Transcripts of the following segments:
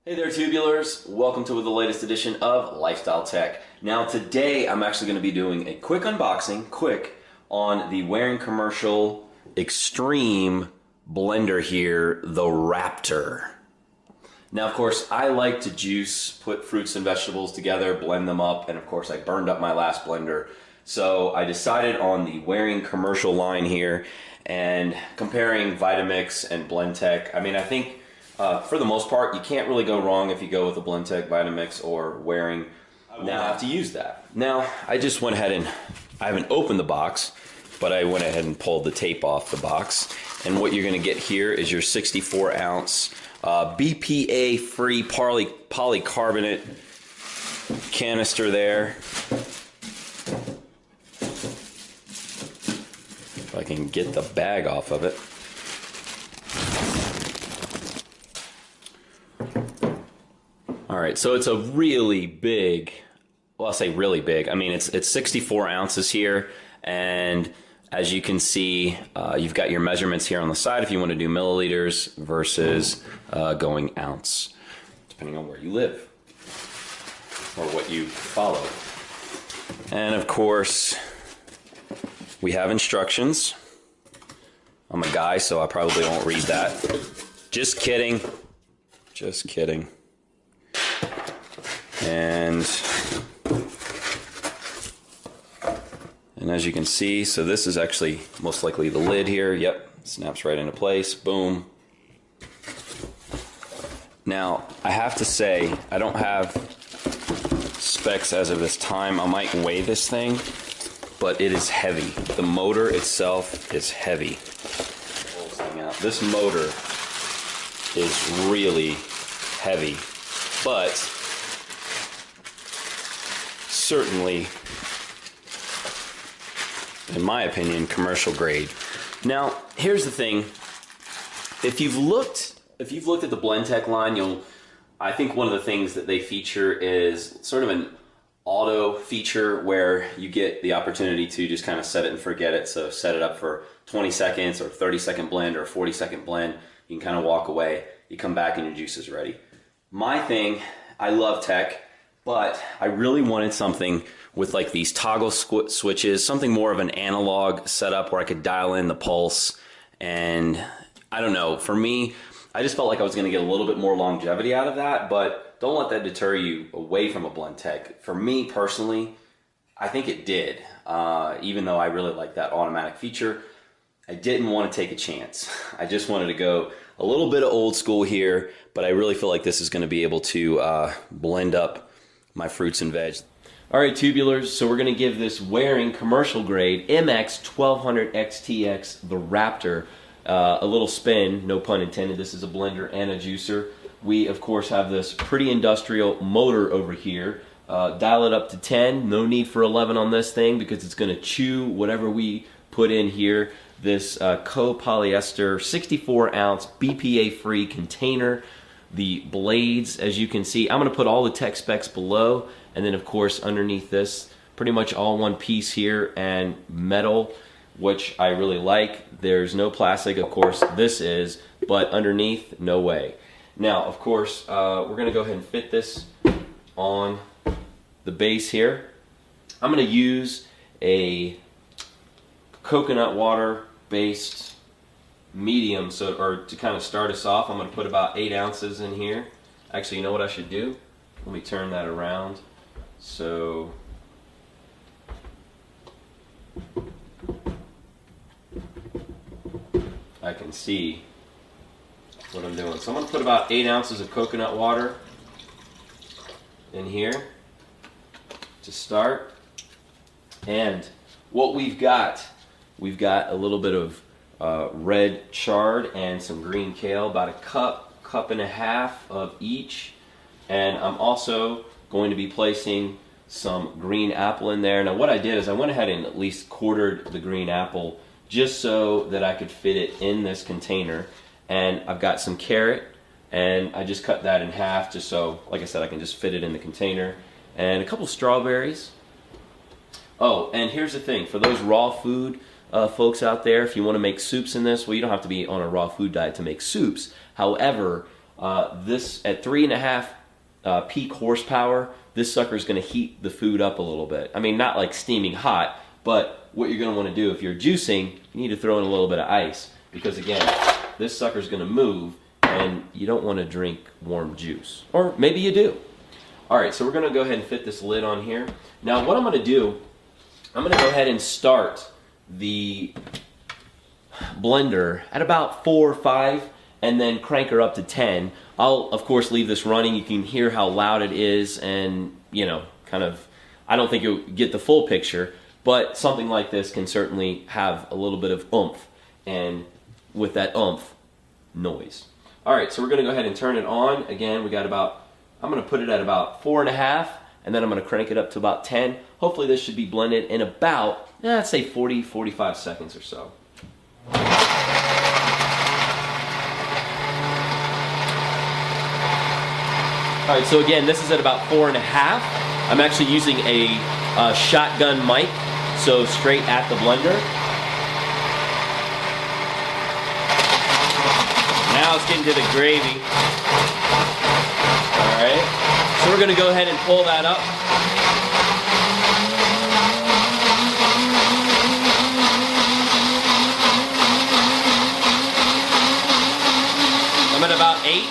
Hey there, tubulars. Welcome to the latest edition of Lifestyle Tech. Now today I'm actually going to be doing a quick unboxing, on the Waring Commercial Xtreme blender here, the Raptor. Now of course I like to juice, put fruits and vegetables together, blend them up, and of course I burned up my last blender. So I decided on the Waring Commercial line here, and comparing Vitamix and Blendtec, I think for the most part, you can't really go wrong if you go with a Blendtec, Vitamix, or Waring. Now I have to use that. Now I just went ahead and I haven't opened the box, but I went ahead and pulled the tape off the box. And what you're going to get here is your 64-ounce BPA-free polycarbonate canister there. If I can get the bag off of it. Alright, so it's a really big, well, I'll say really big. It's 64 ounces here, and as you can see, you've got your measurements here on the side if you want to do milliliters versus going ounce, depending on where you live or what you follow. And of course, we have instructions. I'm a guy, so I probably won't read that. Just kidding. Just kidding. And as you can see, so this is actually most likely the lid here. Yep, snaps right into place. Boom. Now, I have to say, I don't have specs as of this time. I might weigh this thing, but it is heavy. The motor itself is heavy. This motor is really heavy, but certainly, in my opinion, commercial grade. Now, here's the thing. If you've looked at the Blendtec line, I think one of the things that they feature is sort of an auto feature where you get the opportunity to just kind of set it and forget it. So set it up for 20 seconds or 30-second blend or 40-second blend. You can kind of walk away. You come back and your juice is ready. My thing, I love tech, but I really wanted something with like these toggle switches, something more of an analog setup where I could dial in the pulse. And I don't know, for me, I just felt like I was going to get a little bit more longevity out of that, but don't let that deter you away from a Blendtec. For me personally, I think it did. Even though I really like that automatic feature, I didn't want to take a chance. I just wanted to go a little bit of old school here, but I really feel like this is going to be able to blend up my fruits and veg. Alright, tubulars, so we're going to give this Waring commercial grade MX1200XTX, the Raptor, a little spin, no pun intended. This is a blender and a juicer. We, of course, have this pretty industrial motor over here. Dial it up to 10. No need for 11 on this thing because it's going to chew whatever we put in here. This copolyester 64-ounce BPA-free container. The blades, as you can see, I'm going to put all the tech specs below, and then of course underneath this, pretty much all one piece here, and metal, which I really like. There's no plastic, of course this is, but underneath, no way. Now, of course, we're going to go ahead and fit this on the base here. I'm going to use a coconut water based medium, or to kind of start us off. I'm going to put about 8 ounces in here. Actually, you know what I should do? Let me turn that around so I can see what I'm doing. So I'm going to put about 8 ounces of coconut water in here to start. And what we've got a little bit of red chard and some green kale, about a cup and a half of each. And I'm also going to be placing some green apple in there. Now what I did is I went ahead and at least quartered the green apple just so that I could fit it in this container. And I've got some carrot, and I just cut that in half just so, like I said, I can just fit it in the container. And a couple strawberries. Oh, and here's the thing, for those raw food folks out there, if you want to make soups in this, well, you don't have to be on a raw food diet to make soups. However, This at 3.5 peak horsepower, this sucker is going to heat the food up a little bit. I mean, not like steaming hot, but what you're going to want to do if you're juicing, you need to throw in a little bit of ice, because again, this sucker is going to move and you don't want to drink warm juice. Or maybe you do. Alright, so we're going to go ahead and fit this lid on here. Now what I'm going to do, I'm going to go ahead and start the blender at about 4 or 5 and then crank her up to 10. I'll of course leave this running. You can hear how loud it is, and you know, kind of, I don't think you'll get the full picture, but something like this can certainly have a little bit of oomph, and with that oomph, noise. Alright, so we're going to go ahead and turn it on. Again, we got about, I'm going to put it at about 4.5, and then I'm going to crank it up to about 10. Hopefully this should be blended in about, let's say 40-45 seconds or so. Alright, so again, this is at about 4.5. I'm actually using a shotgun mic, so straight at the blender. Now it's getting to the gravy. Alright, so we're going to go ahead and pull that up. I'm at about 8.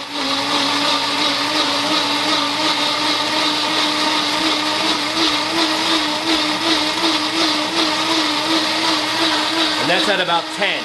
And that's at about 10.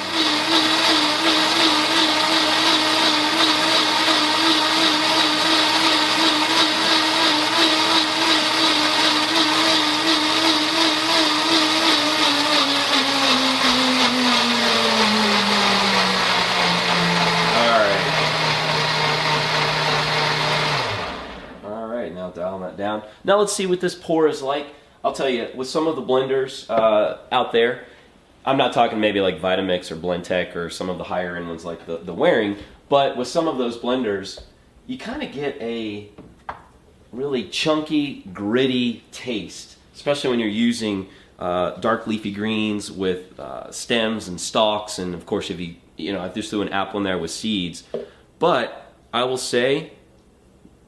Alright, now dial that down. Now let's see what this pour is like. I'll tell you, with some of the blenders out there, I'm not talking maybe like Vitamix or Blendtec or some of the higher end ones like the Waring, but with some of those blenders, you kind of get a really chunky, gritty taste, especially when you're using dark leafy greens with stems and stalks, and of course if I just threw an apple in there with seeds. But I will say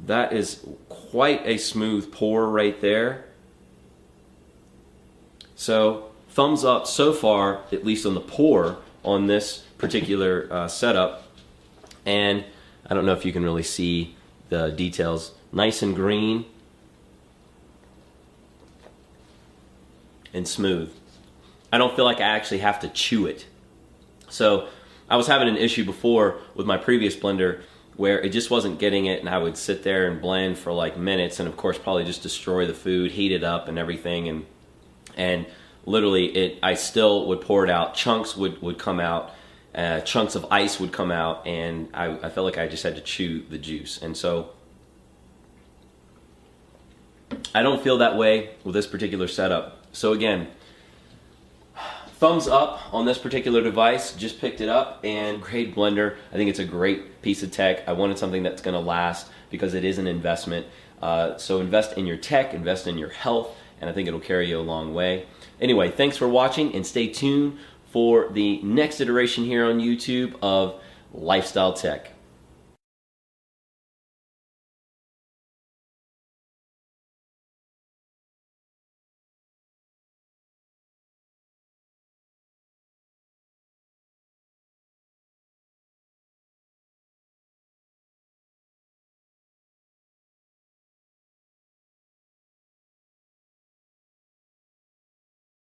that is quite a smooth pour right there. So thumbs up so far, at least on the pour on this particular setup. And I don't know if you can really see the details. Nice and green and smooth. I don't feel like I actually have to chew it. So I was having an issue before with my previous blender where it just wasn't getting it, and I would sit there and blend for like minutes, and of course probably just destroy the food, heat it up and everything, and literally I still would pour it out. Chunks would come out, chunks of ice would come out, and I felt like I just had to chew the juice. And so I don't feel that way with this particular setup. So again, thumbs up on this particular device. Just picked it up, and great blender. I think it's a great piece of tech. I wanted something that's going to last because it is an investment. So invest in your tech, invest in your health, and I think it'll carry you a long way. Anyway, thanks for watching, and stay tuned for the next iteration here on YouTube of Lifestyle Tech.